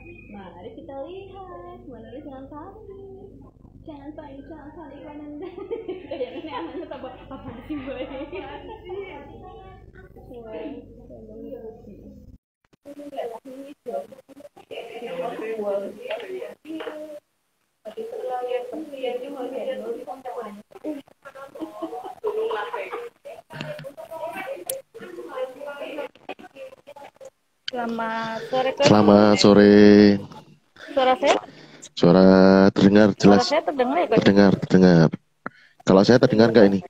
Mari kita lihat menulis dengan kami. Jangan panik Wananda. Kayaknya anaknya tambah apa sih boy? Selamat sore, Coach. Selamat sore. Suara saya? Suara terdengar jelas. Suara saya terdengar ya, Coach? Terdengar. Kalau saya terdengar nggak ini?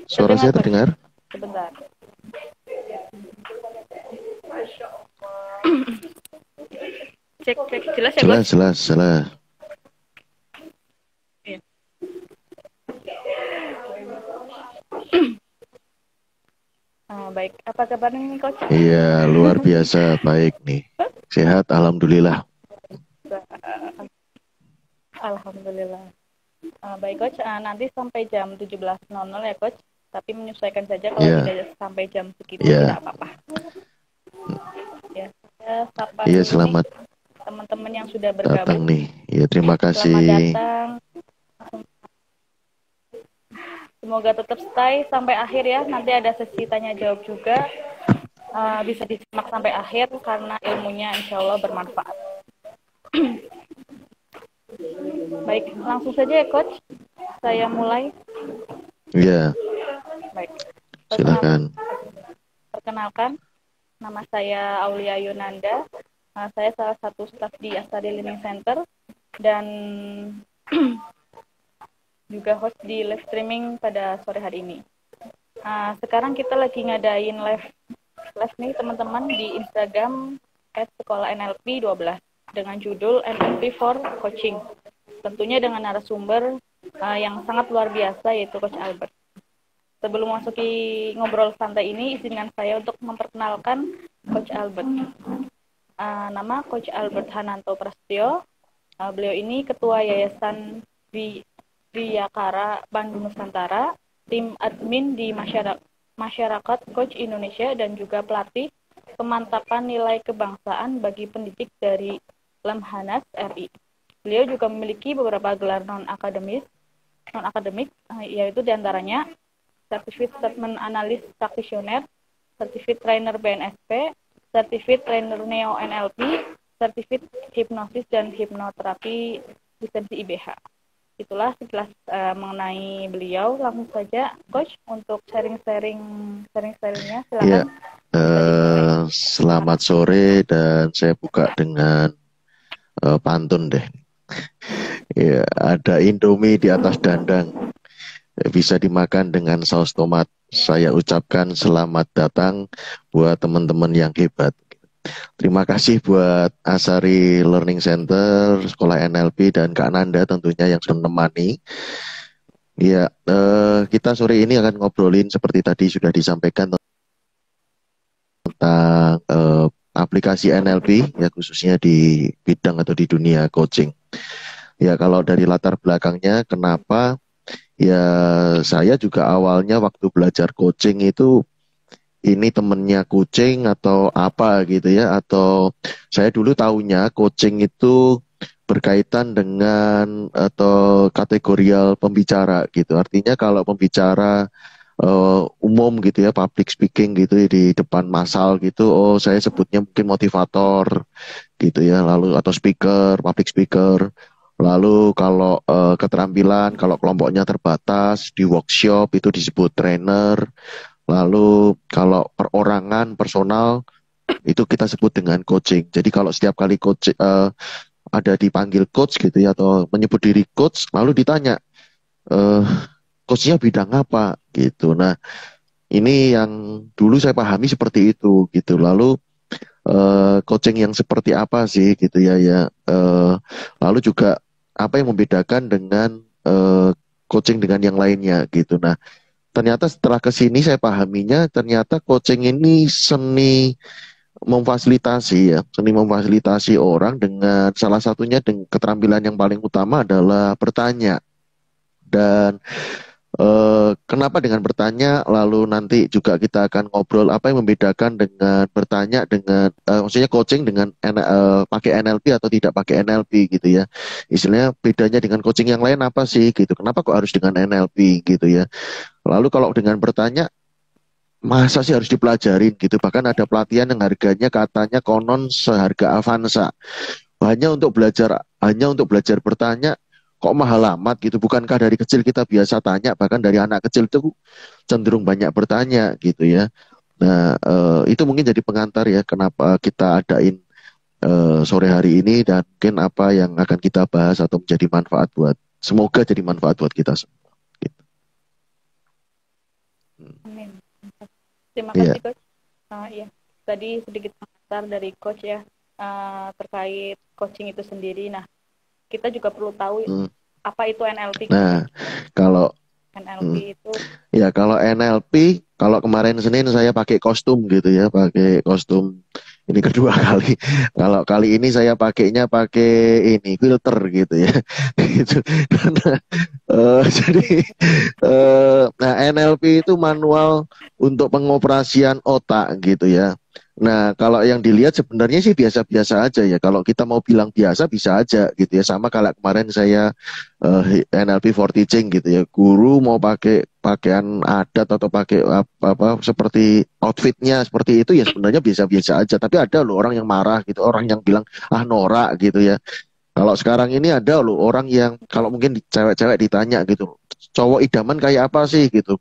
Suara saya terdengar? Sebentar. Cek jelas ya, Coach? Jelas. Iya. Baik, apa kabarnya nih, Coach? Iya, luar biasa baik nih. Sehat, alhamdulillah. Alhamdulillah. Baik, Coach. Nanti sampai jam 17.00 ya, Coach. Tapi menyesuaikan saja kalau tidak sampai jam segitu tidak apa-apa. Ya, saya sapa selamat teman-teman yang sudah bergabung. Datang nih. Ya, terima kasih. Selamat datang. Semoga tetap stay sampai akhir ya. Nanti ada sesi tanya jawab juga. Bisa disimak sampai akhir karena ilmunya insya Allah bermanfaat. Baik, langsung saja ya, Coach. Saya mulai. Iya. Baik. Silakan. Perkenalkan, nama saya Aulia Yunanda. Saya salah satu staf di Astari Learning Center dan juga host di live streaming pada sore hari ini. Sekarang kita lagi ngadain live nih teman-teman di Instagram @sekolah_NLP12 dengan judul NLP for Coaching. Tentunya dengan narasumber yang sangat luar biasa yaitu Coach Albert. Sebelum masuki ngobrol santai ini, izinkan saya untuk memperkenalkan Coach Albert. Nama Coach Albert Hananto Prasetyo. Beliau ini Ketua Yayasan Wiyakara Bandung Nusantara, tim admin di Masyarakat Coach Indonesia, dan juga pelatih pemantapan nilai kebangsaan bagi pendidik dari Lemhanas RI. Beliau juga memiliki beberapa gelar non-akademik, yaitu diantaranya Certificate Statement Analyst Practitioner, Certificate Trainer BNSP, Certificate Trainer Neo NLP, Certificate Hipnosis dan Hipnoterapi lisensi IBH. Itulah sekilas mengenai beliau. Langsung saja, Coach, untuk sharing-sharingnya. Silakan. Selamat sore dan saya buka dengan pantun deh. Ya, ada Indomie di atas dandang. Bisa dimakan dengan saus tomat. Saya ucapkan selamat datang buat teman-teman yang hebat. Terima kasih buat Astari Learning Center, Sekolah NLP, dan Kak Nanda tentunya yang sudah menemani. Ya, kita sore ini akan ngobrolin seperti tadi sudah disampaikan tentang aplikasi NLP, ya khususnya di bidang atau di dunia coaching. Ya, kalau dari latar belakangnya, kenapa? Ya, saya juga awalnya waktu belajar coaching itu ini temennya kucing atau apa gitu ya, atau saya dulu tahunya coaching itu berkaitan dengan atau kategorial pembicara gitu. Artinya kalau pembicara umum gitu ya, public speaking gitu ya, di depan massal gitu, oh saya sebutnya mungkin motivator gitu ya, lalu atau speaker, public speaker. Lalu kalau keterampilan, kalau kelompoknya terbatas di workshop itu disebut trainer. Lalu kalau perorangan, personal, itu kita sebut dengan coaching. Jadi kalau setiap kali coach ada dipanggil coach gitu ya, atau menyebut diri coach, lalu ditanya, coachnya bidang apa gitu. Nah, ini yang dulu saya pahami seperti itu gitu. Lalu coaching yang seperti apa sih gitu ya ya. Lalu juga apa yang membedakan dengan coaching dengan yang lainnya gitu. Nah, ternyata setelah kesini saya pahaminya ternyata coaching ini seni memfasilitasi orang dengan salah satunya dengan keterampilan yang paling utama adalah bertanya. Dan kenapa dengan bertanya, lalu nanti juga kita akan ngobrol apa yang membedakan dengan bertanya dengan maksudnya coaching dengan pakai NLP atau tidak pakai NLP gitu ya. Istilahnya bedanya dengan coaching yang lain apa sih gitu. Kenapa kok harus dengan NLP gitu ya. Lalu kalau dengan bertanya, masa sih harus dipelajarin gitu. Bahkan ada pelatihan yang harganya katanya konon seharga Avanza. Hanya untuk belajar bertanya, kok mahal amat gitu. Bukankah dari kecil kita biasa tanya, bahkan dari anak kecil itu cenderung banyak bertanya gitu ya. Nah, itu mungkin jadi pengantar ya kenapa kita adain sore hari ini, dan mungkin apa yang akan kita bahas atau menjadi manfaat buat, semoga jadi manfaat buat kita semua gitu. Amin. Terima Iya. kasih Coach. Ya, tadi sedikit pengantar dari Coach ya terkait coaching itu sendiri. Nah, kita juga perlu tahu Hmm. apa itu NLP. Nah, kalau NLP itu ya kalau NLP, kalau kemarin Senin saya pakai kostum gitu ya, pakai kostum ini kedua kali. Kalau kali ini saya pakainya pakai ini filter gitu ya. Gitu. Karena jadi nah NLP itu manual untuk pengoperasian otak gitu ya. Nah, kalau yang dilihat sebenarnya sih biasa-biasa aja ya. Kalau kita mau bilang biasa bisa aja gitu ya. Sama kayak kemarin saya NLP for teaching gitu ya. Guru mau pakai pakaian adat atau pakai apa seperti outfitnya seperti itu ya sebenarnya biasa-biasa aja. Tapi ada loh orang yang marah gitu, orang yang bilang ah norak gitu ya. Kalau sekarang ini ada loh orang yang kalau mungkin cewek-cewek ditanya gitu, cowok idaman kayak apa sih gitu.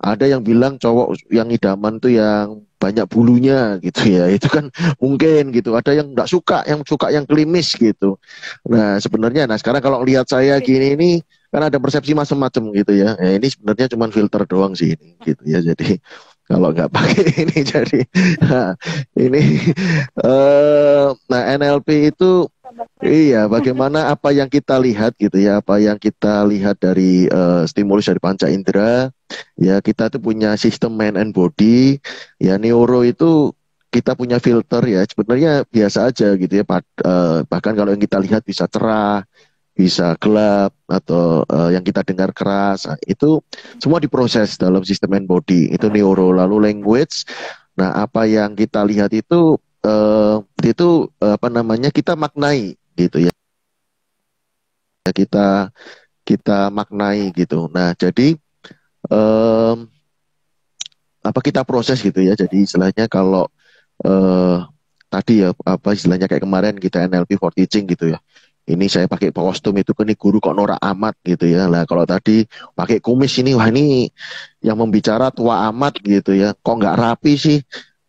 Ada yang bilang cowok yang idaman tuh yang banyak bulunya gitu ya. Itu kan mungkin gitu. Ada yang nggak suka, yang suka yang klimis gitu. Nah sebenarnya, nah sekarang kalau lihat saya gini ini kan ada persepsi macam-macam gitu ya. Ini sebenarnya cuma filter doang sih ini gitu ya. Jadi kalau nggak pakai ini jadi nah, ini nah NLP itu iya, bagaimana apa yang kita lihat gitu ya, apa yang kita lihat dari stimulus dari panca indera, ya kita tuh punya sistem mind and body, ya neuro itu kita punya filter ya, sebenarnya biasa aja gitu ya, bahkan kalau yang kita lihat bisa cerah, bisa gelap, atau yang kita dengar keras, nah, itu semua diproses dalam sistem mind body, itu neuro, lalu language, nah apa yang kita lihat itu apa namanya kita maknai gitu ya. Kita kita maknai gitu. Nah, jadi em, apa kita proses gitu ya. Jadi istilahnya kalau eh, tadi ya apa istilahnya kayak kemarin kita NLP for teaching gitu ya. Ini saya pakai kostum itu kan, ini guru kok norak amat gitu ya. Lah kalau tadi pakai kumis ini, wah ini yang membicara tua amat gitu ya. Kok nggak rapi sih?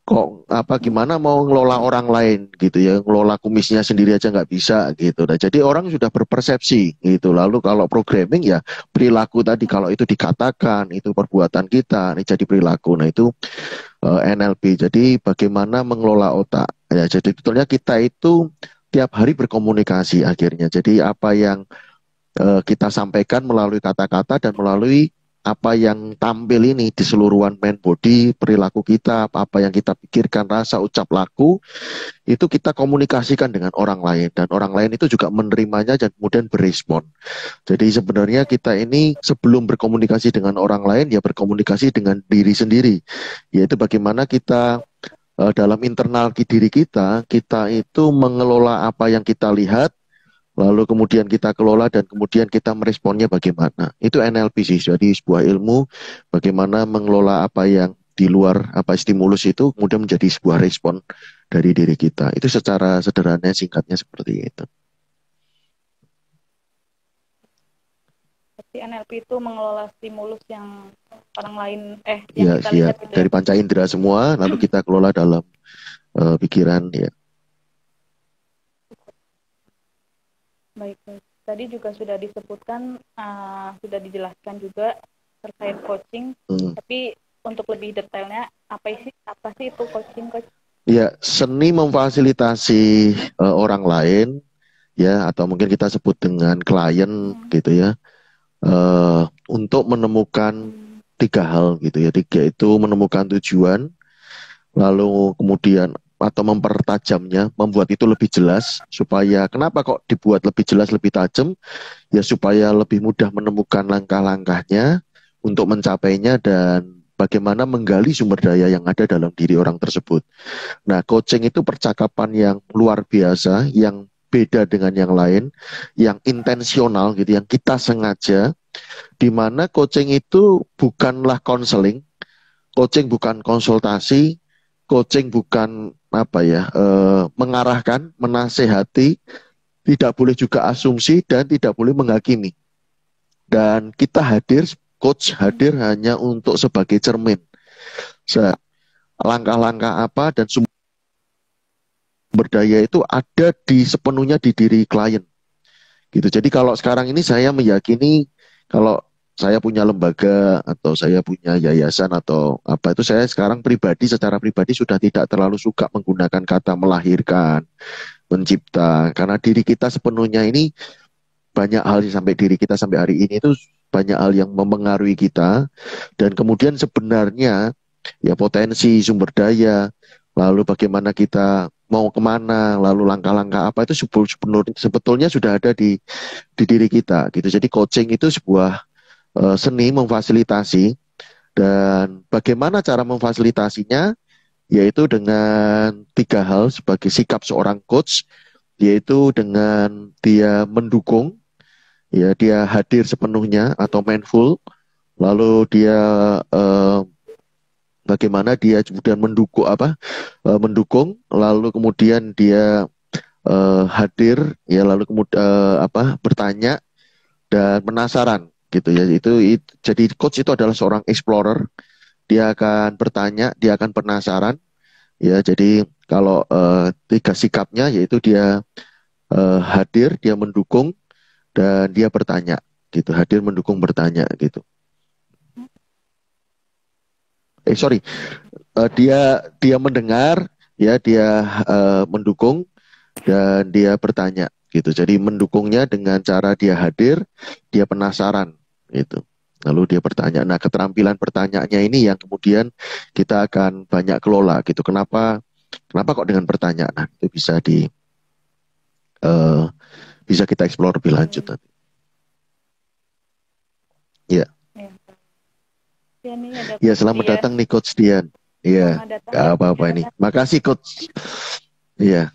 Kok apa gimana mau ngelola orang lain gitu ya, ngelola kumisnya sendiri aja nggak bisa gitu. Nah jadi orang sudah berpersepsi gitu. Lalu kalau programming ya perilaku tadi, kalau itu dikatakan itu perbuatan kita, ini jadi perilaku. Nah itu NLP. Jadi bagaimana mengelola otak ya. Jadi sebetulnya kita itu tiap hari berkomunikasi akhirnya. Jadi apa yang kita sampaikan melalui kata-kata dan melalui apa yang tampil ini di seluruhan mind body, perilaku kita, apa yang kita pikirkan, rasa, ucap, laku, itu kita komunikasikan dengan orang lain. Dan orang lain itu juga menerimanya dan kemudian berespon. Jadi sebenarnya kita ini sebelum berkomunikasi dengan orang lain, ya berkomunikasi dengan diri sendiri. Yaitu bagaimana kita dalam internal diri kita, kita itu mengelola apa yang kita lihat, lalu kemudian kita kelola dan kemudian kita meresponnya bagaimana. Itu NLP sih, jadi sebuah ilmu bagaimana mengelola apa yang di luar apa stimulus itu kemudian menjadi sebuah respon dari diri kita. Itu secara sederhana singkatnya seperti itu. Jadi NLP itu mengelola stimulus yang orang lain Ya, yang kita lihat gitu dari ya. panca indera semua lalu kita kelola dalam pikiran ya. Baik, tadi juga sudah disebutkan, sudah dijelaskan juga terkait coaching. Tapi untuk lebih detailnya, apa sih itu coaching, Coach? Ya, seni memfasilitasi orang lain, ya, atau mungkin kita sebut dengan klien gitu ya, untuk menemukan tiga hal gitu ya. Tiga itu menemukan tujuan, lalu kemudian atau mempertajamnya, membuat itu lebih jelas, supaya kenapa kok dibuat lebih jelas, lebih tajam, ya supaya lebih mudah menemukan langkah-langkahnya, untuk mencapainya dan bagaimana menggali sumber daya yang ada dalam diri orang tersebut. Nah, coaching itu percakapan yang luar biasa, yang beda dengan yang lain, yang intensional gitu, yang kita sengaja, di mana coaching itu bukanlah konseling, coaching bukan konsultasi, coaching bukan mengarahkan, menasehati, tidak boleh juga asumsi dan tidak boleh menghakimi. Dan kita hadir, coach hadir hanya untuk sebagai cermin. Langkah-langkah apa dan sumber daya itu ada di sepenuhnya di diri klien. Gitu. Jadi kalau sekarang ini saya meyakini kalau saya punya lembaga atau saya punya yayasan atau apa itu, saya sekarang secara pribadi sudah tidak terlalu suka menggunakan kata melahirkan, mencipta, karena diri kita sepenuhnya ini banyak hal sampai diri kita sampai hari ini itu banyak hal yang mempengaruhi kita, dan kemudian sebenarnya ya potensi sumber daya, lalu bagaimana kita mau kemana, lalu langkah-langkah apa itu sebetulnya sudah ada di diri kita gitu. Jadi coaching itu sebuah seni memfasilitasi, dan bagaimana cara memfasilitasinya yaitu dengan 3 hal sebagai sikap seorang coach, yaitu dengan dia mendukung, ya dia hadir sepenuhnya atau mindful, lalu dia bagaimana dia kemudian mendukung, lalu kemudian dia hadir, ya lalu kemudian bertanya dan penasaran gitu ya. Jadi coach itu adalah seorang explorer, dia akan bertanya, dia akan penasaran ya. Jadi kalau 3 sikapnya yaitu dia hadir, dia mendukung, dan dia bertanya gitu. Hadir, mendukung, bertanya gitu. Dia mendengar, ya dia mendukung, dan dia bertanya gitu. Jadi mendukungnya dengan cara dia hadir, dia penasaran gitu. Lalu dia bertanya. Nah, keterampilan bertanyaannya ini yang kemudian kita akan banyak kelola gitu. Kenapa kok dengan pertanyaan? Nah, itu bisa kita eksplor lebih lanjut nanti. Ya. Ya, selamat datang nih Coach Dian. Iya, nggak apa-apa ini. Makasih Coach. Iya.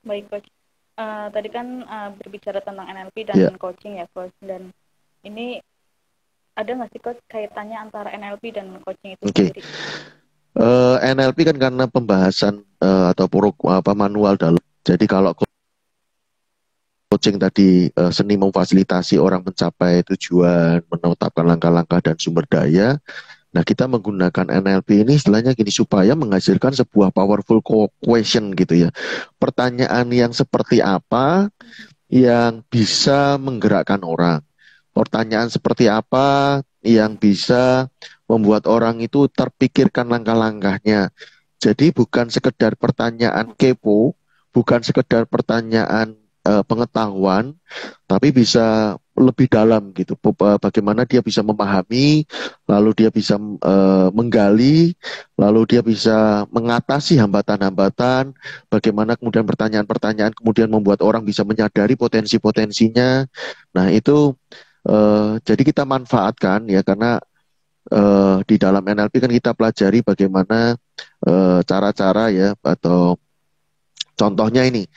Baik Coach. Tadi kan berbicara tentang NLP dan coaching ya Coach. Dan ini ada nggak sih Coach kaitannya antara NLP dan coaching itu sendiri? NLP kan karena pembahasan atau manual dalam. Jadi kalau coaching tadi seni memfasilitasi orang mencapai tujuan, menetapkan langkah-langkah dan sumber daya. Nah, kita menggunakan NLP ini istilahnya gini, supaya menghasilkan sebuah powerful question gitu ya. Pertanyaan yang seperti apa yang bisa menggerakkan orang. Pertanyaan seperti apa yang bisa membuat orang itu terpikirkan langkah-langkahnya. Jadi bukan sekedar pertanyaan kepo, bukan sekedar pertanyaan pengetahuan, tapi bisa lebih dalam gitu. Bagaimana dia bisa memahami, lalu dia bisa menggali, lalu dia bisa mengatasi hambatan-hambatan. Bagaimana kemudian pertanyaan-pertanyaan kemudian membuat orang bisa menyadari potensi-potensinya. Nah, itu jadi kita manfaatkan ya, karena di dalam NLP kan kita pelajari bagaimana cara-cara ya, atau contohnya ini.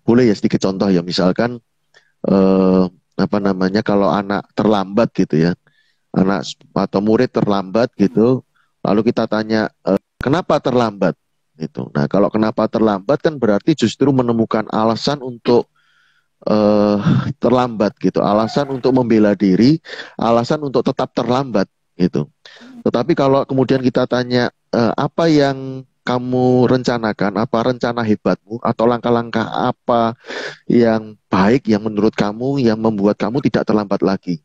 Boleh ya sedikit contoh ya, misalkan kalau anak terlambat gitu ya, anak atau murid terlambat gitu, lalu kita tanya kenapa terlambat gitu. Nah, kalau kenapa terlambat kan berarti justru menemukan alasan untuk terlambat gitu, alasan untuk membela diri, alasan untuk tetap terlambat gitu. Tetapi kalau kemudian kita tanya apa yang kamu rencanakan, apa rencana hebatmu, atau langkah-langkah apa yang baik yang menurut kamu yang membuat kamu tidak terlambat lagi,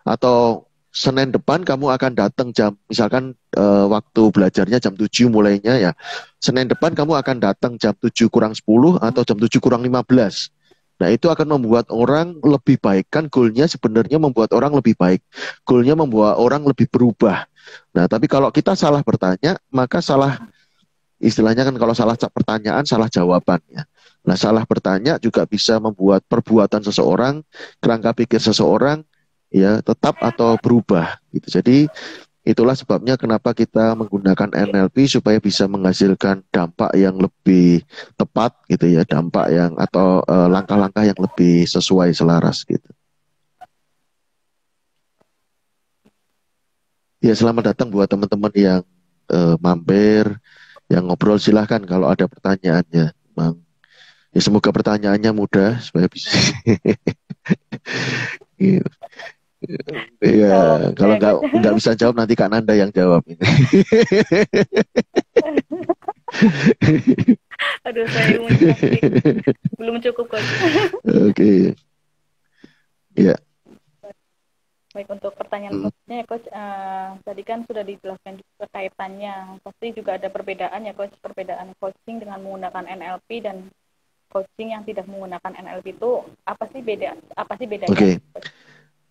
atau Senin depan kamu akan datang misalkan waktu belajarnya jam 7 mulainya ya, Senin depan kamu akan datang jam 7 kurang 10 atau jam 7 kurang 15. Nah, itu akan membuat orang lebih baik. Kan goalnya sebenarnya membuat orang lebih baik, goalnya membuat orang lebih berubah. Nah, tapi kalau kita salah bertanya, maka istilahnya kan kalau salah pertanyaan, salah jawaban ya. Nah, salah bertanya juga bisa membuat perbuatan seseorang, kerangka pikir seseorang ya tetap atau berubah gitu. Jadi itulah sebabnya kenapa kita menggunakan NLP supaya bisa menghasilkan dampak yang lebih tepat gitu ya, dampak yang atau langkah-langkah yang lebih sesuai selaras gitu. Ya, selamat datang buat teman-teman yang mampir, yang ngobrol silahkan kalau ada pertanyaannya. Bang. Ya, semoga pertanyaannya mudah supaya bisa. Gitu. Iya, Jawab kalau ya coach. nggak bisa jawab nanti Kak Nanda yang jawab ini. Aduh, saya ilmunya masih belum cukup coach. Oke, ya, Baik, untuk pertanyaan mm, coachnya ya coach, tadi kan sudah dijelaskan juga kaitannya. Pasti juga ada perbedaan ya coach, perbedaan coaching dengan menggunakan NLP dan coaching yang tidak menggunakan NLP itu apa sih bedanya? oke.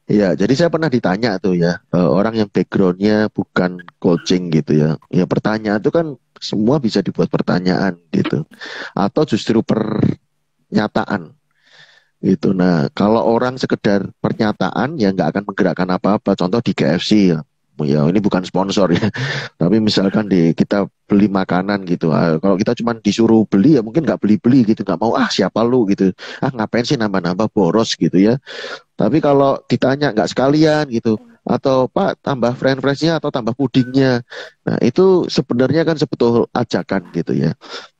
Ya, jadi saya pernah ditanya tuh ya, orang yang backgroundnya bukan coaching gitu ya. Ya pertanyaan itu kan semua bisa dibuat pertanyaan gitu. Atau justru pernyataan gitu. Nah, kalau orang sekedar pernyataan ya nggak akan menggerakkan apa-apa. Contoh di KFC ya. Ya ini bukan sponsor ya. Tapi misalkan di kita beli makanan gitu. Kalau kita cuma disuruh beli ya mungkin nggak beli-beli gitu. Nggak mau siapa lu gitu. Ngapain sih nambah-nambah boros gitu ya. Tapi kalau ditanya nggak sekalian gitu. Atau Pak tambah french fries-nya atau tambah pudingnya. Nah itu sebenarnya kan sebetul ajakan gitu ya.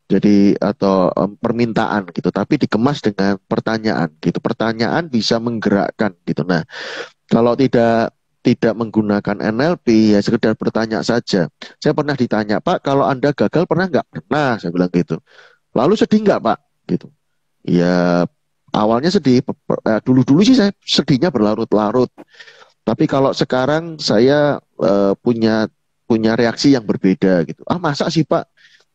Jadi atau permintaan gitu, tapi dikemas dengan pertanyaan gitu. Pertanyaan bisa menggerakkan gitu. Nah, kalau tidak menggunakan NLP ya sekedar bertanya saja. Saya pernah ditanya, Pak, kalau Anda gagal pernah nggak? Pernah, saya bilang gitu. Lalu sedih nggak, Pak? Gitu. Ya awalnya sedih. Dulu-dulu sih saya sedihnya berlarut-larut. Tapi kalau sekarang saya punya punya reaksi yang berbeda gitu. Ah masa sih Pak?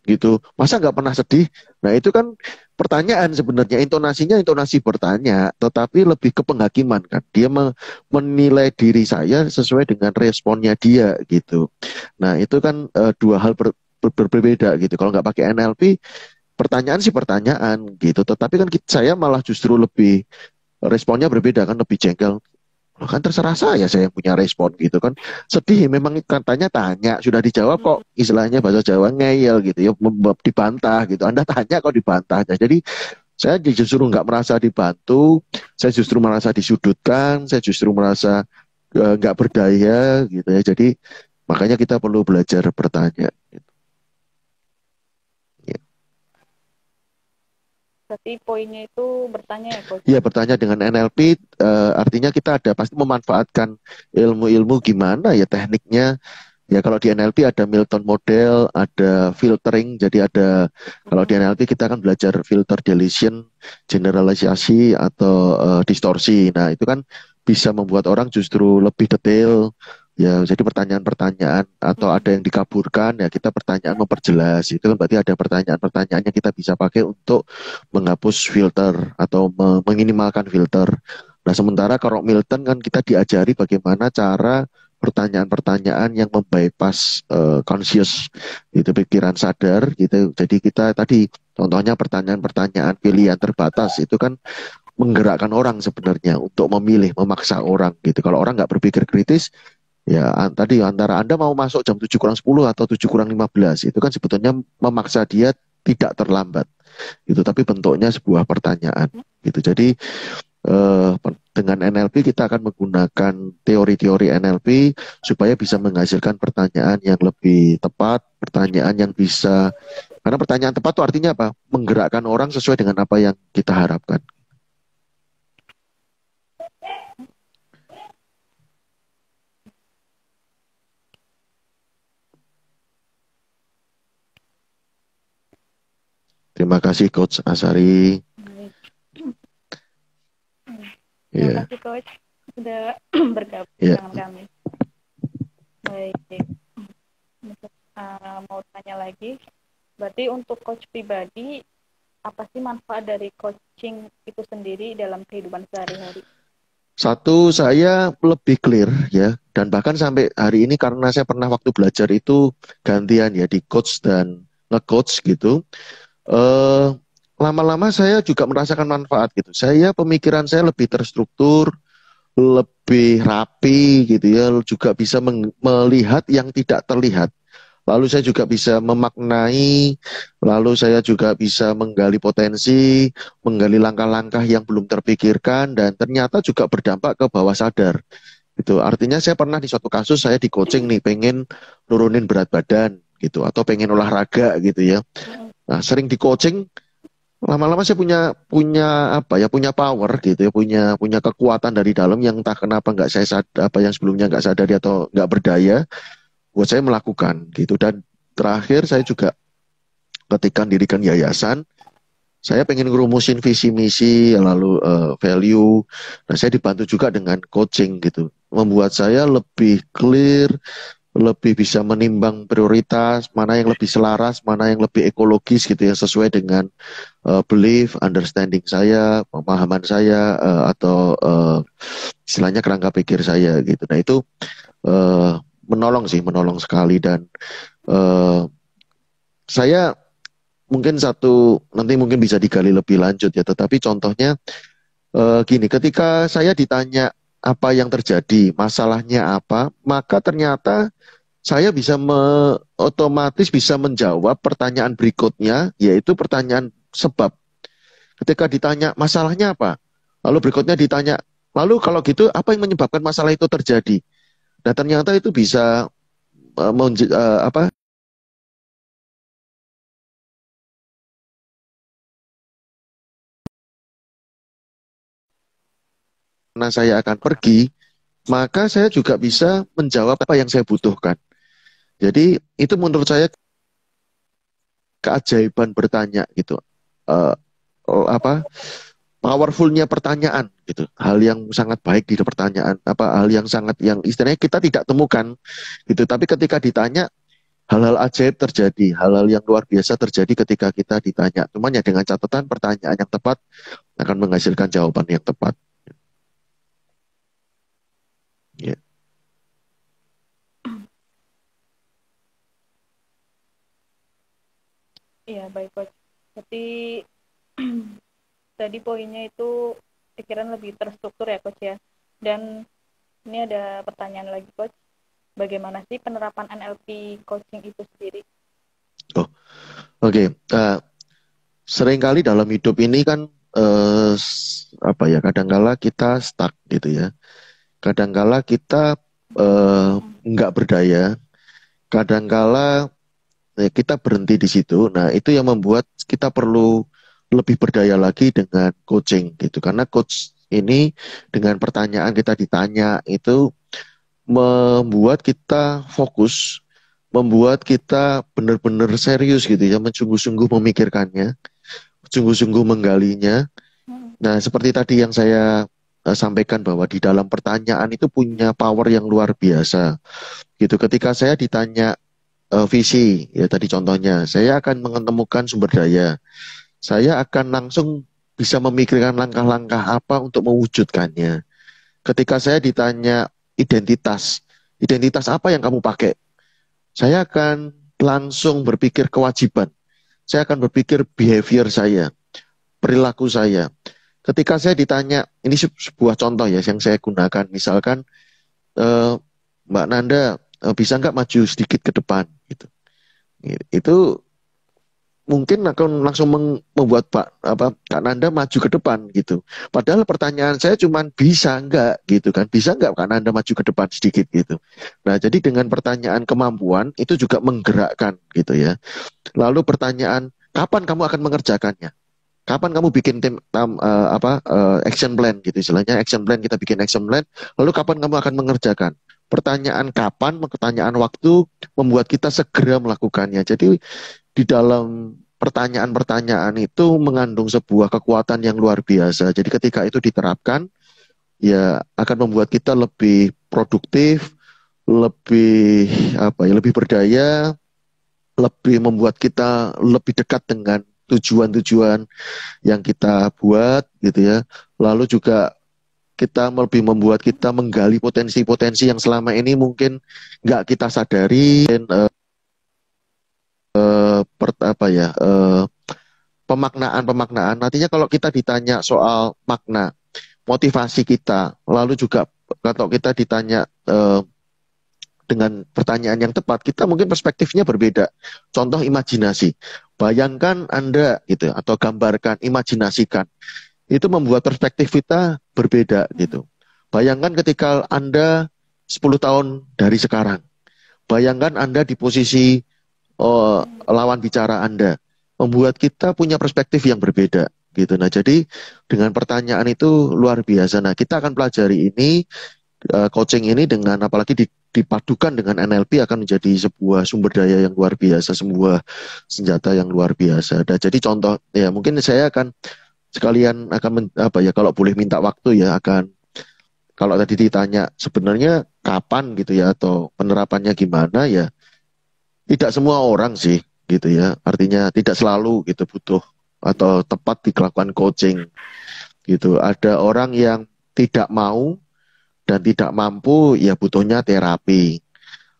Gitu. Masa nggak pernah sedih? Nah itu kan pertanyaan sebenarnya intonasinya intonasi bertanya, tetapi lebih ke penghakiman kan. Dia menilai diri saya sesuai dengan responnya dia gitu. Nah itu kan dua hal berbeda gitu. Kalau nggak pakai NLP, pertanyaan sih pertanyaan gitu. Tetapi kan saya malah justru lebih responnya berbeda kan, lebih jengkel. Loh kan terserah saya yang punya respon gitu kan. Sedih memang katanya tanya, sudah dijawab kok istilahnya bahasa Jawa ngeyel gitu ya, dibantah gitu. Anda tanya kok dibantah. Nah, jadi saya justru nggak merasa dibantu, saya justru merasa disudutkan, saya justru merasa nggak berdaya gitu ya. Jadi makanya kita perlu belajar bertanya. Gitu. Ya. Berarti poinnya itu bertanya ya coach. Iya, bertanya dengan NLP artinya kita ada pasti memanfaatkan ilmu-ilmu gimana ya tekniknya. Ya kalau di NLP ada Milton model, ada filtering. Jadi ada kalau di NLP kita akan belajar filter deletion, generalisasi atau distorsi. Nah, itu kan bisa membuat orang justru lebih detail. Ya, jadi pertanyaan-pertanyaan atau ada yang dikaburkan, ya kita pertanyaan memperjelas. Itu kan berarti ada pertanyaan-pertanyaan yang kita bisa pakai untuk menghapus filter atau meminimalkan filter. Nah, sementara kalau Milton kan kita diajari bagaimana cara pertanyaan-pertanyaan yang membypass conscious itu pikiran sadar gitu. Jadi kita tadi contohnya pertanyaan-pertanyaan pilihan terbatas itu kan menggerakkan orang sebenarnya untuk memilih, memaksa orang gitu. Kalau orang nggak berpikir kritis, ya tadi antara Anda mau masuk jam 7 kurang 10 atau 7 kurang 15 itu kan sebetulnya memaksa dia tidak terlambat gitu, tapi bentuknya sebuah pertanyaan gitu. Jadi dengan NLP kita akan menggunakan teori-teori NLP supaya bisa menghasilkan pertanyaan yang lebih tepat, pertanyaan yang bisa, karena pertanyaan tepat itu artinya apa? Menggerakkan orang sesuai dengan apa yang kita harapkan. Terima kasih Coach Asari. Baik. Terima Ya, kasih coach sudah bergabung ya. dengan kami. Baik. Mau tanya lagi, berarti untuk coach pribadi, apa sih manfaat dari coaching itu sendiri dalam kehidupan sehari-hari? Satu, saya lebih clear ya, dan bahkan sampai hari ini karena saya pernah waktu belajar itu gantian ya di coach dan nge-coach gitu. Eh lama-lama saya juga merasakan manfaat gitu. Pemikiran saya lebih terstruktur, lebih rapi gitu ya, juga bisa melihat yang tidak terlihat. Lalu saya juga bisa memaknai, lalu saya juga bisa menggali potensi, menggali langkah-langkah yang belum terpikirkan, dan ternyata juga berdampak ke bawah sadar. Gitu. Artinya saya pernah di suatu kasus saya di coaching nih, pengen nurunin berat badan gitu, atau pengen olahraga gitu ya. Nah, sering di coaching, lama-lama saya punya punya apa ya, punya power gitu ya, punya punya kekuatan dari dalam yang entah kenapa nggak saya apa yang sebelumnya nggak sadari atau nggak berdaya buat saya melakukan gitu. Dan terakhir saya juga ketika dirikan yayasan, saya pengen ngerumusin visi misi lalu value. Nah, saya dibantu juga dengan coaching gitu, membuat saya lebih clear, lebih bisa menimbang prioritas, mana yang lebih selaras, mana yang lebih ekologis gitu ya, sesuai dengan belief, understanding saya, pemahaman saya, atau istilahnya kerangka pikir saya gitu. Nah, itu uh, menolong sih, menolong sekali. Dan uh, saya mungkin nanti mungkin bisa digali lebih lanjut ya, tetapi contohnya gini, ketika saya ditanya apa yang terjadi, masalahnya apa, maka ternyata saya bisa otomatis bisa menjawab pertanyaan berikutnya, yaitu pertanyaan sebab. Ketika ditanya masalahnya apa, lalu berikutnya ditanya, lalu kalau gitu apa yang menyebabkan masalah itu terjadi? Nah, ternyata itu bisa apa? Karena saya akan pergi, maka saya juga bisa menjawab apa yang saya butuhkan. Jadi itu menurut saya keajaiban bertanya gitu. Eh, apa? Powerfulnya pertanyaan gitu. Hal yang sangat baik di pertanyaan, apa hal yang sangat yang istilahnya kita tidak temukan gitu. Tapi ketika ditanya, hal-hal ajaib terjadi, hal-hal yang luar biasa terjadi ketika kita ditanya. Cuman ya dengan catatan pertanyaan yang tepat akan menghasilkan jawaban yang tepat. Ya. Iya, baik Coach. Jadi tadi poinnya itu pikiran lebih terstruktur ya Coach ya. Dan ini ada pertanyaan lagi Coach. Bagaimana sih penerapan NLP coaching itu sendiri? Oh, oke. Seringkali dalam hidup ini kan apa ya? Kadangkala kita stuck gitu ya. Kadangkala kita nggak berdaya. Kadangkala kita berhenti di situ. Nah, itu yang membuat kita perlu lebih berdaya lagi dengan coaching gitu. Karena coach ini dengan pertanyaan kita ditanya itu membuat kita fokus, membuat kita benar-benar serius gitu ya, sungguh-sungguh memikirkannya, sungguh-sungguh menggalinya. Nah, seperti tadi yang saya sampaikan bahwa di dalam pertanyaan itu punya power yang luar biasa gitu. Ketika saya ditanya visi, ya tadi contohnya, saya akan menemukan sumber daya. Saya akan langsung bisa memikirkan langkah-langkah apa untuk mewujudkannya. Ketika saya ditanya identitas, identitas apa yang kamu pakai? Saya akan langsung berpikir kewajiban. Saya akan berpikir behavior saya, perilaku saya. Ketika saya ditanya, ini sebuah contoh ya yang saya gunakan, misalkan Mbak Nanda bisa nggak maju sedikit ke depan gitu. Itu mungkin akan langsung membuat Kak Nanda maju ke depan gitu. Padahal pertanyaan saya cuma bisa nggak gitu kan, bisa nggak Kak Nanda maju ke depan sedikit gitu. Nah, jadi dengan pertanyaan kemampuan itu juga menggerakkan gitu ya. Lalu pertanyaan kapan kamu akan mengerjakannya? Kapan kamu bikin action plan gitu istilahnya, action plan, kita bikin action plan. Lalu kapan kamu akan mengerjakan? Pertanyaan kapan, pertanyaan waktu membuat kita segera melakukannya. Jadi di dalam pertanyaan-pertanyaan itu mengandung sebuah kekuatan yang luar biasa. Jadi ketika itu diterapkan, ya akan membuat kita lebih produktif, lebih lebih berdaya, lebih membuat kita lebih dekat dengan tujuan-tujuan yang kita buat gitu ya. Lalu juga kita lebih membuat kita menggali potensi-potensi yang selama ini mungkin nggak kita sadari. Dan, pemaknaan. Nantinya kalau kita ditanya soal makna, motivasi kita, lalu juga kalau kita ditanya dengan pertanyaan yang tepat, kita mungkin perspektifnya berbeda. Contoh imajinasi. Bayangkan Anda gitu atau gambarkan, imajinasikan. Itu membuat perspektif kita berbeda gitu. Bayangkan ketika Anda 10 tahun dari sekarang. Bayangkan Anda di posisi lawan bicara Anda. Membuat kita punya perspektif yang berbeda gitu. Nah, jadi dengan pertanyaan itu luar biasa. Nah, kita akan pelajari ini coaching ini dengan apalagi dipadukan dengan NLP akan menjadi sebuah sumber daya yang luar biasa, sebuah senjata yang luar biasa. Dan jadi contoh ya mungkin saya akan sekalian akan apa ya kalau boleh minta waktu ya akan kalau tadi ditanya sebenarnya kapan gitu ya atau penerapannya gimana ya tidak semua orang sih gitu ya. Artinya tidak selalu gitu butuh atau tepat dilakukan coaching gitu. Ada orang yang tidak mau dan tidak mampu ya butuhnya terapi.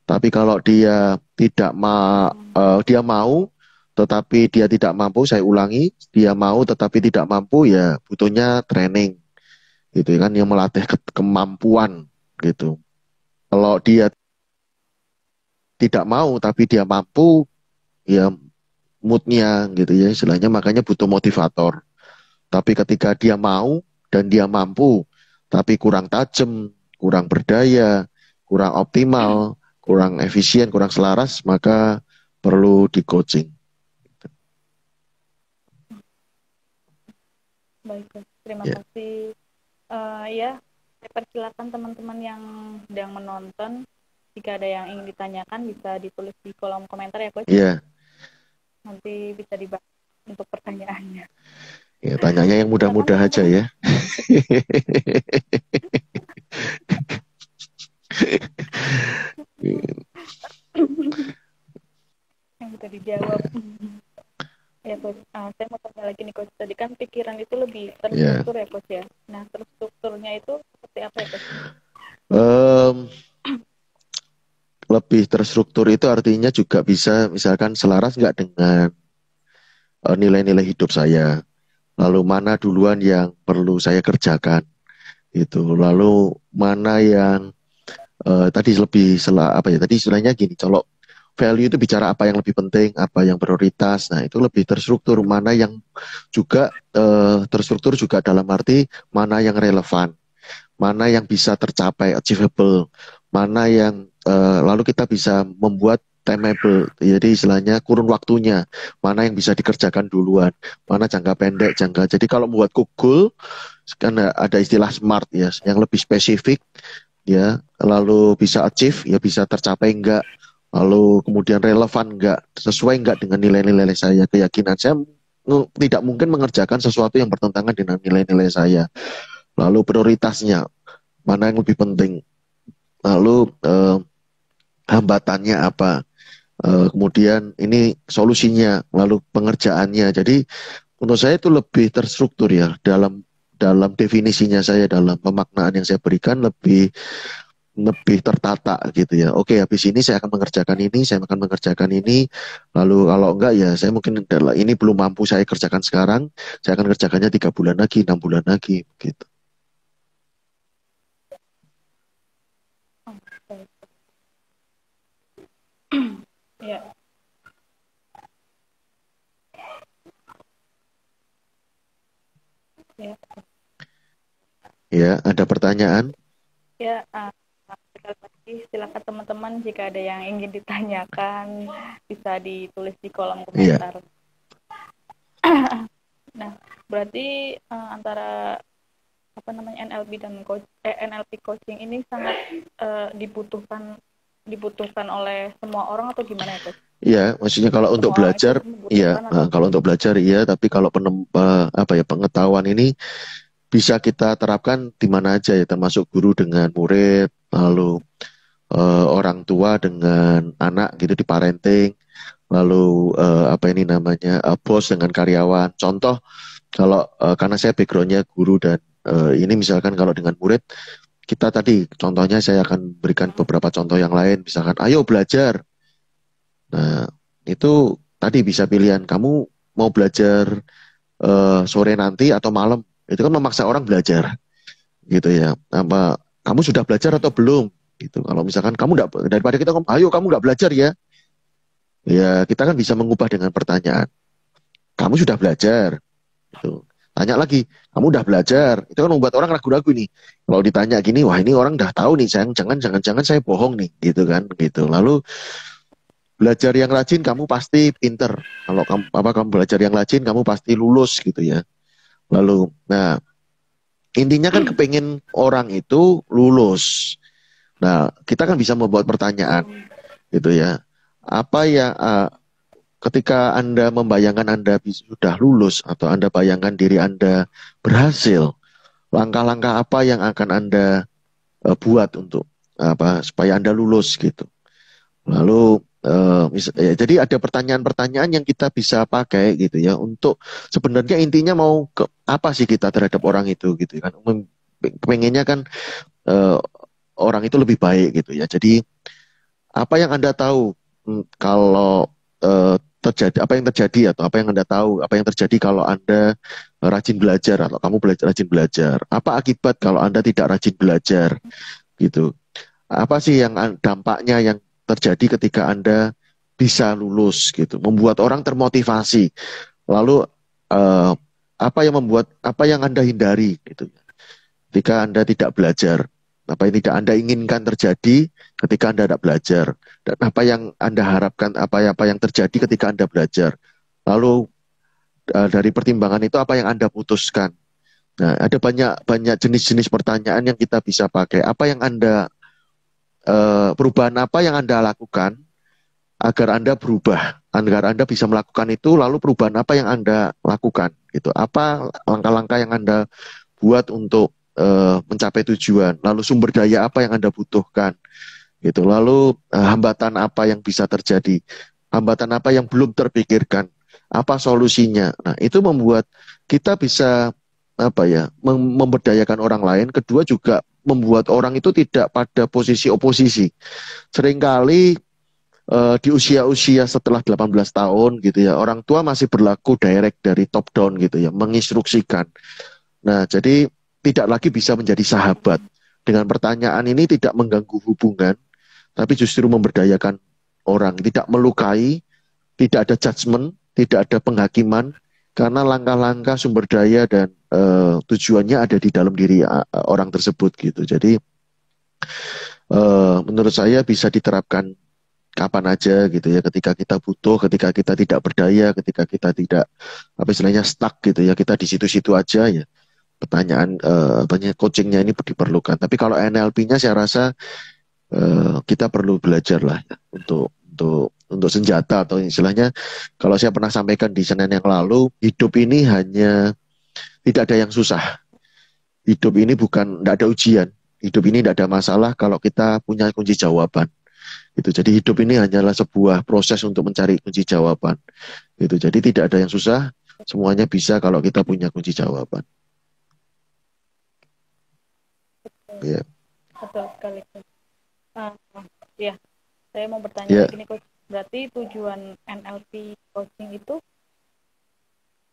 Tapi kalau dia tidak dia mau tetapi dia tidak mampu, saya ulangi, dia mau tetapi tidak mampu ya butuhnya training gitu kan yang melatih kemampuan gitu. Kalau dia tidak mau tapi dia mampu ya moodnya gitu ya istilahnya makanya butuh motivator. Tapi ketika dia mau dan dia mampu tapi kurang tajam, kurang berdaya, kurang optimal, kurang efisien, kurang selaras, maka perlu di coaching. Baik, Coach. Terima Ya, kasih. Ya, saya persilakan teman-teman yang sedang menonton. Jika ada yang ingin ditanyakan, bisa ditulis di kolom komentar ya, Coach. ya, Nanti bisa dibahas untuk pertanyaannya. ya tanyanya yang Karena mudah-mudah aja teman-teman ya. yang bisa dijawab. Ya, Coach. Saya mau tanya lagi nih, Coach. Tadi kan pikiran itu lebih Ya, terstruktur ya, Coach ya. Nah, terstrukturnya itu seperti apa ya, Coach? Em, lebih terstruktur itu artinya juga bisa misalkan selaras nggak dengan nilai-nilai hidup saya. Lalu mana duluan yang perlu saya kerjakan itu. Lalu mana yang tadi lebih apa ya? Tadi istilahnya gini, kalau value itu bicara apa yang lebih penting, apa yang prioritas. Nah, itu lebih terstruktur. Mana yang juga terstruktur juga dalam arti mana yang relevan, mana yang bisa tercapai, achievable, mana yang lalu kita bisa membuat timeable, jadi istilahnya kurun waktunya, mana yang bisa dikerjakan duluan, mana jangka pendek, jadi kalau membuat goal, kan ada istilah SMART ya, yang lebih spesifik, ya, lalu bisa achieve, ya bisa tercapai enggak, lalu kemudian relevan enggak, sesuai enggak dengan nilai-nilai saya, keyakinan saya tidak mungkin mengerjakan sesuatu yang bertentangan dengan nilai-nilai saya, lalu prioritasnya, mana yang lebih penting, lalu hambatannya apa, kemudian ini solusinya, lalu pengerjaannya. Jadi menurut saya itu lebih terstruktur ya dalam dalam definisinya saya dalam pemaknaan yang saya berikan lebih lebih tertata gitu ya. Oke, habis ini saya akan mengerjakan ini, saya akan mengerjakan ini. Lalu kalau enggak ya saya mungkin ini belum mampu saya kerjakan sekarang, saya akan kerjakannya 3 bulan lagi, 6 bulan lagi, gitu. Oh, baik. Ya, ya. Ya, ada pertanyaan? Ya, sekali lagi silakan teman-teman jika ada yang ingin ditanyakan bisa ditulis di kolom Iya, komentar. Nah, berarti antara apa namanya NLP dan NLP coaching ini sangat dibutuhkan oleh semua orang atau gimana ya, Coach? iya, maksudnya kalau untuk Semua orang itu belajar, iya, membutuhkan atau kalau untuk belajar iya, tapi kalau apa ya pengetahuan ini bisa kita terapkan di mana aja ya, termasuk guru dengan murid, lalu orang tua dengan anak gitu di parenting, lalu apa ini namanya bos dengan karyawan. Contoh kalau karena saya backgroundnya guru dan ini misalkan kalau dengan murid kita tadi contohnya saya akan berikan beberapa contoh yang lain, misalkan ayo belajar. Nah itu tadi bisa pilihan kamu mau belajar sore nanti atau malam, itu kan memaksa orang belajar gitu ya. Apa kamu sudah belajar atau belum? Gitu. Kalau misalkan kamu enggak, daripada kita ngomong, ayo kamu nggak belajar ya, ya kita kan bisa mengubah dengan pertanyaan, kamu sudah belajar? Gitu. Tanya lagi, kamu udah belajar? Itu kan membuat orang ragu-ragu nih. Kalau ditanya gini, wah ini orang udah tahu nih, jangan saya bohong nih, gitu kan, gitu. Lalu belajar yang rajin, kamu pasti pinter. Kalau kamu belajar yang rajin, kamu pasti lulus gitu ya. Lalu, nah intinya kan kepengen orang itu lulus. Nah, kita kan bisa membuat pertanyaan gitu ya. Apa ya ketika Anda membayangkan Anda sudah lulus atau Anda bayangkan diri Anda berhasil, langkah-langkah apa yang akan Anda buat untuk apa supaya Anda lulus gitu. Lalu ya, jadi ada pertanyaan-pertanyaan yang kita bisa pakai gitu ya untuk sebenarnya intinya mau ke apa sih kita terhadap orang itu gitu kan. Pengennya kan eh, orang itu lebih baik gitu ya. Jadi apa yang Anda tahu kalau terjadi apa yang terjadi atau apa yang Anda tahu apa yang terjadi kalau Anda rajin belajar atau kamu rajin belajar. Apa akibat kalau Anda tidak rajin belajar gitu. Apa sih yang dampaknya yang terjadi ketika Anda bisa lulus gitu, membuat orang termotivasi. Lalu eh, apa yang Anda hindari gitu ketika Anda tidak belajar, apa yang tidak Anda inginkan terjadi ketika Anda tidak belajar, dan apa yang Anda harapkan, apa yang terjadi ketika Anda belajar. Lalu dari pertimbangan itu apa yang Anda putuskan. Nah, ada banyak banyak jenis-jenis pertanyaan yang kita bisa pakai. Apa yang Anda perubahan apa yang Anda lakukan agar Anda berubah, agar Anda bisa melakukan itu, lalu perubahan apa yang Anda lakukan, gitu. Apa langkah-langkah yang Anda buat untuk mencapai tujuan, lalu sumber daya apa yang Anda butuhkan, gitu. Lalu hambatan apa yang bisa terjadi, hambatan apa yang belum terpikirkan, apa solusinya. Nah, itu membuat kita bisa apa ya, memberdayakan orang lain. Kedua juga membuat orang itu tidak pada posisi oposisi. Seringkali di usia-usia setelah 18 tahun gitu ya, orang tua masih berlaku direct dari top down gitu ya, menginstruksikan. Nah, jadi tidak lagi bisa menjadi sahabat. Dengan pertanyaan ini tidak mengganggu hubungan, tapi justru memberdayakan orang, tidak melukai, tidak ada judgement, tidak ada penghakiman, karena langkah-langkah sumber daya dan tujuannya ada di dalam diri orang tersebut gitu. Jadi menurut saya bisa diterapkan kapan aja gitu ya, ketika kita butuh, ketika kita tidak berdaya, ketika kita tidak apa istilahnya stuck gitu ya, kita di situ-situ aja ya. Pertanyaan banyak coachingnya ini diperlukan. Tapi kalau NLP-nya saya rasa kita perlu belajar lah ya, untuk senjata atau istilahnya kalau saya pernah sampaikan di Senin yang lalu, hidup ini hanya tidak ada yang susah. Hidup ini bukan tidak ada ujian. Hidup ini tidak ada masalah kalau kita punya kunci jawaban. Itu jadi hidup ini hanyalah sebuah proses untuk mencari kunci jawaban. Itu jadi tidak ada yang susah, semuanya bisa kalau kita punya kunci jawaban. Ya. Betul sekali. Ya, saya mau bertanya Ya. lagi nih Coach. Berarti tujuan NLP coaching itu,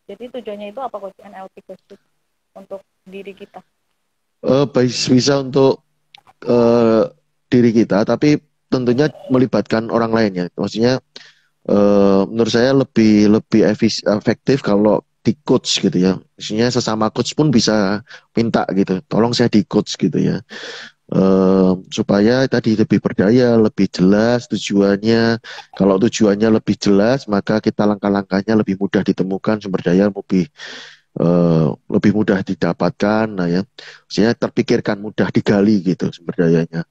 jadi tujuannya itu apa Coach, NLP coaching untuk diri kita? Bisa untuk diri kita, tapi tentunya melibatkan orang lain ya. Maksudnya menurut saya lebih lebih efektif kalau di coach gitu ya. Maksudnya sesama coach pun bisa minta gitu, tolong saya di coach gitu ya. Supaya tadi lebih berdaya, lebih jelas tujuannya. Kalau tujuannya lebih jelas, maka kita langkah-langkahnya lebih mudah ditemukan, sumber daya lebih mudah didapatkan. Nah ya, maksudnya terpikirkan, mudah digali gitu sumber dayanya.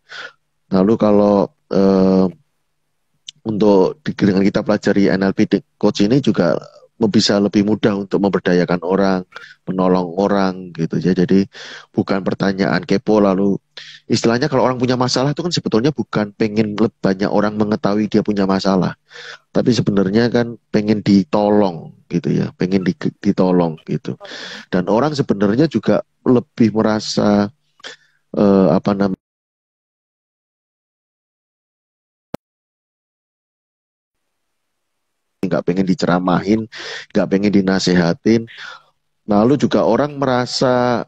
Lalu kalau untuk dengan kita pelajari NLP coach ini juga bisa lebih mudah untuk memberdayakan orang, menolong orang gitu ya. Jadi bukan pertanyaan kepo lalu istilahnya kalau orang punya masalah itu kan sebetulnya bukan pengen banyak orang mengetahui dia punya masalah, tapi sebenarnya kan pengen ditolong gitu ya, pengen ditolong gitu. Dan orang sebenarnya juga lebih merasa apa namanya nggak pengen diceramahin, nggak pengen dinasehatin. Lalu juga orang merasa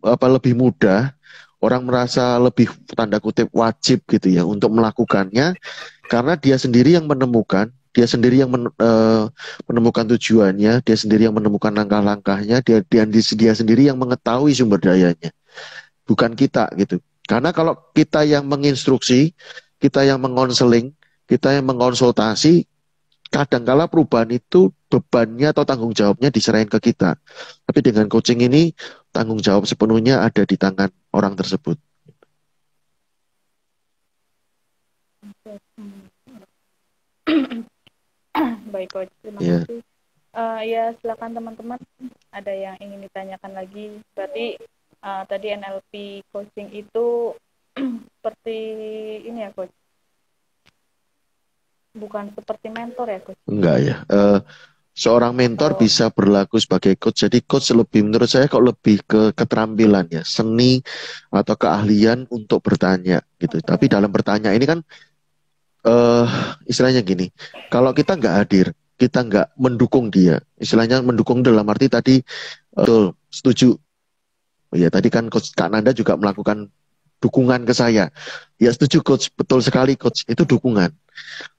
lebih mudah, orang merasa lebih tanda kutip wajib gitu ya untuk melakukannya karena dia sendiri yang menemukan, dia sendiri yang menemukan tujuannya, dia sendiri yang menemukan langkah-langkahnya, dia sendiri yang mengetahui sumber dayanya, bukan kita gitu. Karena kalau kita yang menginstruksi, kita yang mengonseling, kita yang mengonsultasi, kadangkala perubahan itu bebannya atau tanggung jawabnya diserahin ke kita. Tapi dengan coaching ini tanggung jawab sepenuhnya ada di tangan orang tersebut. Baik Coach, terima kasih. Ya silakan teman-teman, ada yang ingin ditanyakan lagi. Berarti tadi NLP coaching itu seperti ini ya Coach? Bukan seperti mentor ya Coach? Enggak ya. Seorang mentor bisa berlaku sebagai coach. Jadi coach lebih, menurut saya kok lebih ke keterampilan ya, seni atau keahlian untuk bertanya gitu. Tapi dalam bertanya ini kan istilahnya gini, kalau kita nggak hadir, kita nggak mendukung dia, istilahnya mendukung dalam arti tadi betul, setuju. Ya tadi kan Coach Kak Nanda juga melakukan dukungan ke saya. Ya setuju Coach, betul sekali Coach, itu dukungan.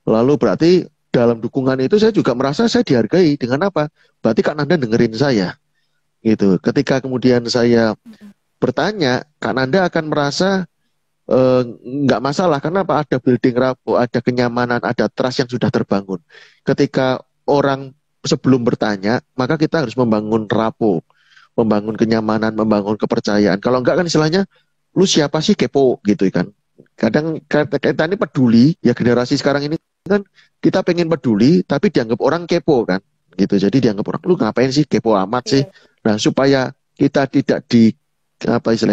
Lalu berarti dalam dukungan itu saya juga merasa saya dihargai. Dengan apa? Berarti Kak Nanda dengerin saya. Gitu. Ketika kemudian saya bertanya, Kak Nanda akan merasa nggak masalah. Kenapa? Ada building rapport, ada kenyamanan, ada trust yang sudah terbangun. Ketika orang sebelum bertanya, maka kita harus membangun rapport, membangun kenyamanan, membangun kepercayaan. Kalau enggak kan istilahnya, lu siapa sih kepo gitu kan. Kadang kita ini peduli, ya generasi sekarang ini kan kita pengen peduli, tapi dianggap orang kepo kan. Gitu. Jadi dianggap orang, lu ngapain sih kepo amat sih. Nah supaya kita tidak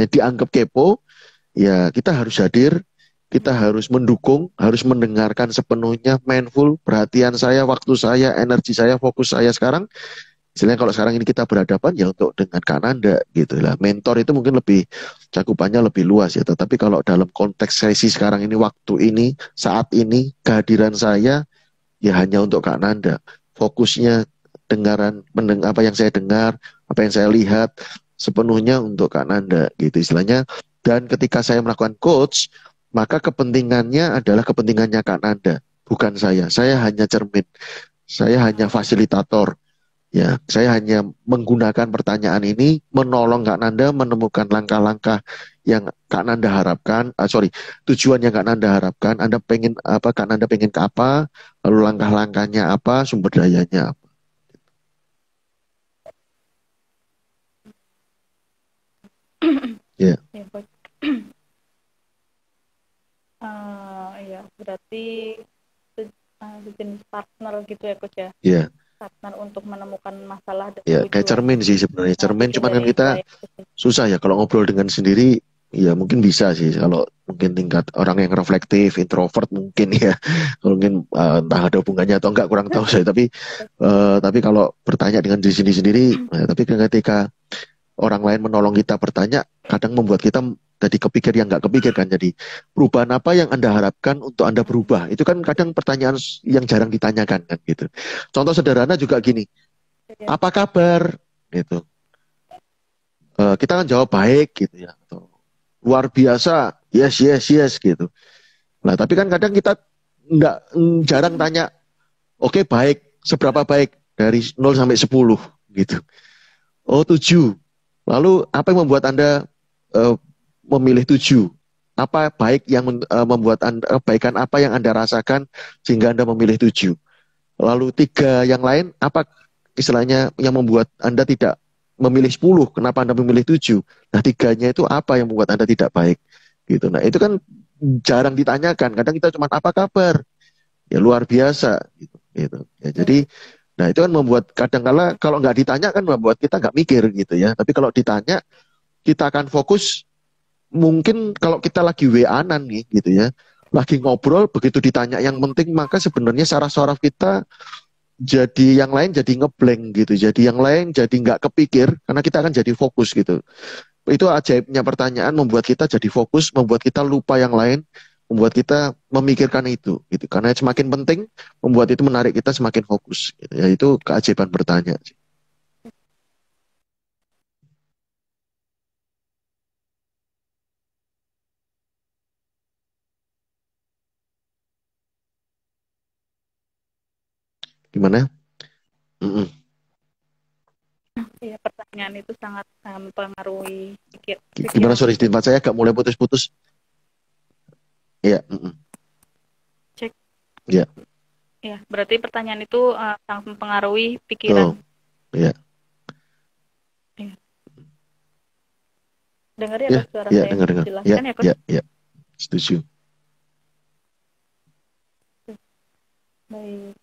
dianggap kepo, ya kita harus hadir, kita harus mendukung, harus mendengarkan sepenuhnya, mindful, perhatian saya, waktu saya, energi saya, fokus saya sekarang. Istilahnya kalau sekarang ini kita berhadapan ya untuk dengan Kak Nanda gitu lah. Mentor itu mungkin lebih cakupannya lebih luas ya. Tetapi kalau dalam konteks sesi sekarang ini, waktu ini, saat ini, kehadiran saya ya hanya untuk Kak Nanda. Fokusnya apa yang saya dengar, apa yang saya lihat sepenuhnya untuk Kak Nanda gitu istilahnya. Dan ketika saya melakukan coach, maka kepentingannya adalah kepentingannya Kak Nanda, bukan saya. Saya hanya cermin, saya hanya fasilitator. Ya, saya hanya menggunakan pertanyaan ini menolong Kak Nanda menemukan langkah-langkah yang Kak Nanda harapkan. Tujuan yang Kak Nanda harapkan. Anda pengen apa? Kak Nanda pengen ke apa? Lalu langkah-langkahnya apa? Sumber dayanya apa? Ya. Ya, berarti jenis partner gitu ya Coach ya? Iya. Partner untuk menemukan masalah dan ya kayak cermin sih sebenarnya. Cermin cuman kan kita susah ya kalau ngobrol dengan sendiri. Ya mungkin bisa sih kalau mungkin tingkat orang yang reflektif, introvert mungkin ya. Kalau mungkin entah ada hubungannya atau enggak kurang tahu saya. Tapi kalau bertanya dengan diri sendiri, tapi ketika orang lain menolong kita bertanya, kadang membuat kita jadi kepikir yang nggak kepikir kan. Jadi perubahan apa yang Anda harapkan untuk Anda berubah? Itu kan kadang pertanyaan yang jarang ditanyakan kan gitu. Contoh sederhana juga gini, apa kabar? Gitu. Kita kan jawab baik gitu ya. Atau, luar biasa, yes gitu. Nah tapi kan kadang kita jarang tanya, oke, baik, seberapa baik dari 0 sampai 10 gitu. Oh 7. Lalu apa yang membuat Anda memilih 7? Apa baik yang membuat Anda, kebaikan apa yang Anda rasakan sehingga Anda memilih 7? Lalu 3 yang lain, apa istilahnya yang membuat Anda tidak memilih 10? Kenapa Anda memilih 7? Nah 3-nya itu apa yang membuat Anda tidak baik? Gitu. Nah itu kan jarang ditanyakan. Kadang kita cuma apa kabar? Ya luar biasa. Gitu. Ya, jadi nah itu kan membuat kadang-kala kalau nggak ditanya kan membuat kita nggak mikir gitu ya. Tapi kalau ditanya kita akan fokus. Mungkin kalau kita lagi WA-an nih gitu ya, lagi ngobrol begitu ditanya yang penting maka sebenarnya saraf-saraf kita jadi yang lain jadi ngeblank gitu. Jadi yang lain jadi nggak kepikir karena kita akan jadi fokus gitu. Itu ajaibnya pertanyaan membuat kita jadi fokus, membuat kita lupa yang lain, membuat kita memikirkan itu gitu. Karena semakin penting membuat itu menarik kita semakin fokus gitu. Ya itu keajaiban bertanya. Gimana? Mm-mm. Iya, pertanyaan itu sangat mempengaruhi Gimana pikiran sorry di kita. tempat saya agak mulai putus-putus. Iya, mm-mm. Cek. Iya, Ya, berarti pertanyaan itu sangat mempengaruhi pikiran. betul. Iya. Ya. Dengar ya Ya, Coach suara ya saya dengar-dengar. Ya, jelaskan ya Coach. ya, ya. Setuju. Baik,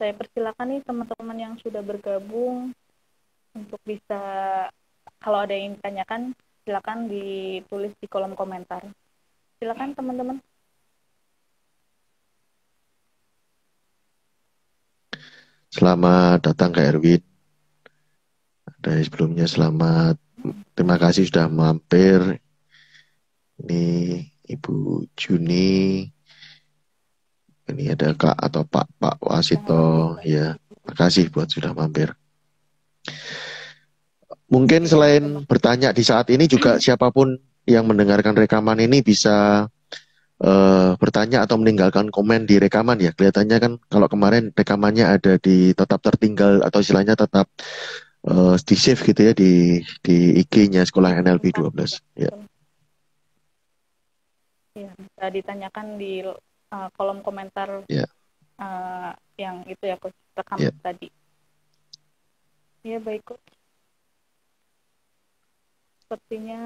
saya persilakan nih teman-teman yang sudah bergabung untuk bisa, kalau ada yang ditanyakan silakan ditulis di kolom komentar. Silakan teman-teman. Selamat datang ke Erwin. Dari sebelumnya selamat. Terima kasih sudah mampir. Ini Ibu Juni. Ini ada Kak atau Pak Wasito. Ya, terima kasih buat sudah mampir. Mungkin Iya, selain bertanya di saat ini juga siapapun yang mendengarkan rekaman ini bisa bertanya atau meninggalkan komen di rekaman ya. Kelihatannya kan kalau kemarin rekamannya ada di tetap tertinggal atau istilahnya tetap di save gitu ya di IG-nya Sekolah NLP 12. Ya. ya, bisa ditanyakan di kolom komentar Ya. yang itu ya Coach, rekam Ya. tadi. Ya baik Coach. Sepertinya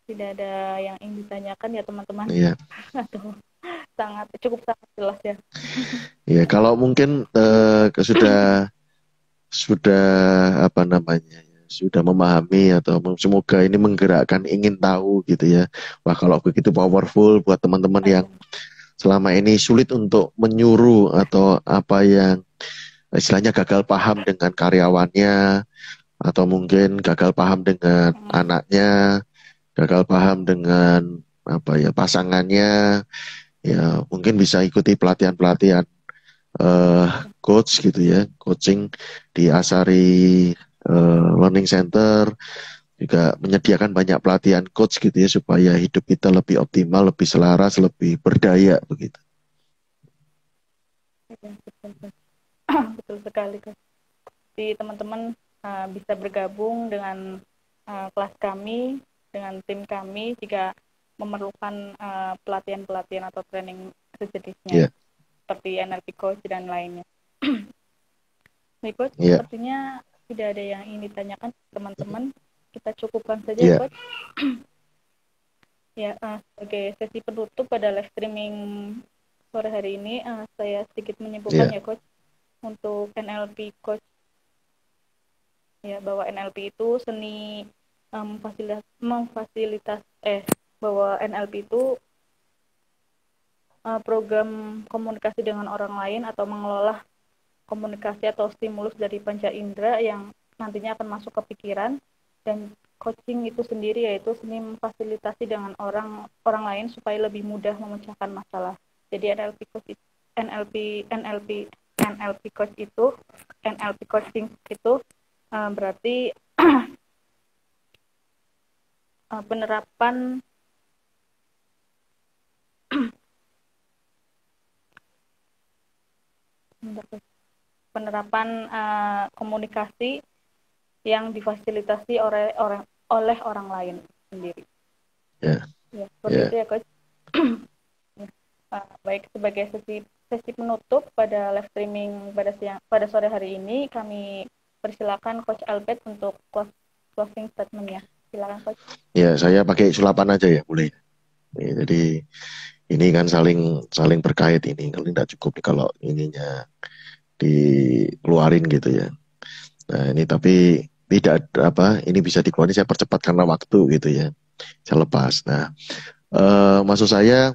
tidak ada yang ingin ditanyakan ya teman-teman. Ya. Aduh, sangat jelas ya. Ya, kalau mungkin sudah apa namanya ya, sudah memahami atau semoga ini menggerakkan ingin tahu gitu ya. Wah, kalau begitu powerful buat teman-teman yang selama ini sulit untuk menyuruh atau apa yang istilahnya gagal paham dengan karyawannya atau mungkin gagal paham dengan anaknya, gagal paham dengan apa ya pasangannya, ya mungkin bisa ikuti pelatihan-pelatihan coach gitu ya, coaching di Asari Learning Center juga menyediakan banyak pelatihan coach gitu ya supaya hidup kita lebih optimal, lebih selaras, lebih berdaya begitu. Betul sekali Coach. Jadi teman-teman bisa bergabung dengan kelas kami, dengan tim kami jika memerlukan pelatihan-pelatihan atau training sejenisnya, seperti NLP Coach dan lainnya. Baik Coach, sepertinya tidak ada yang ingin ditanyakan teman-teman. Kita cukupkan saja Coach. Ya, sebagai sesi penutup pada live streaming sore hari ini, saya sedikit menyimpulkan ya Coach, untuk NLP Coach. Ya, bahwa NLP itu seni bahwa NLP itu program komunikasi dengan orang lain atau mengelola komunikasi atau stimulus dari panca indera yang nantinya akan masuk ke pikiran, dan coaching itu sendiri yaitu seni memfasilitasi dengan orang lain supaya lebih mudah memecahkan masalah. Jadi NLP coaching itu berarti penerapan komunikasi yang difasilitasi oleh orang lain sendiri. Ya, seperti itu ya Coach. Baik, sebagai sesi penutup pada live streaming pada sore hari ini, kami persilakan Coach Albert untuk closing statement-nya. Silakan Coach. Ya, saya pakai sulapan aja ya, boleh. Ya, jadi ini kan saling berkait ini. Kalau tidak cukup kalau ininya dikeluarin gitu ya. Nah, ini tapi tidak apa, ini bisa dikeluarin saya percepat karena waktu gitu ya. Saya lepas. Nah, maksud saya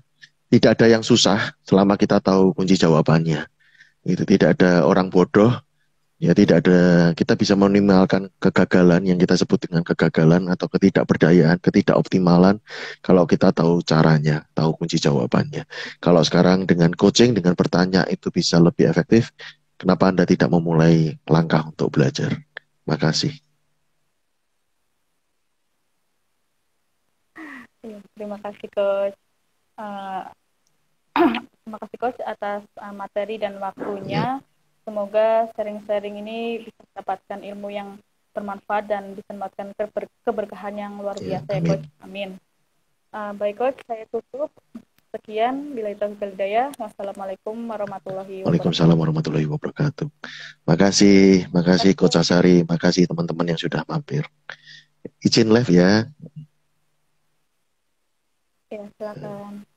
tidak ada yang susah selama kita tahu kunci jawabannya. Itu tidak ada orang bodoh Ya tidak ada, kita bisa meminimalkan kegagalan yang kita sebut dengan kegagalan atau ketidakberdayaan, ketidakoptimalan kalau kita tahu caranya, tahu kunci jawabannya. Kalau sekarang dengan coaching, dengan bertanya itu bisa lebih efektif, kenapa Anda tidak memulai langkah untuk belajar? Makasih. Iya, terima kasih Coach. Eh, terima kasih Coach atas materi dan Ya, waktunya. Semoga sharing-sharing ini bisa mendapatkan ilmu yang bermanfaat dan bisa mendapatkan keberkahan yang luar ya, biasa ya Coach. amin. Amin. Baik Coach, saya tutup. Sekian, bila itu hidayah. Wassalamualaikum warahmatullahi Waalaikumsalam wabarakatuh. warahmatullahi wabarakatuh. Makasih Coach Asari, makasih teman-teman yang sudah mampir. Izin live ya. Ya, silakan.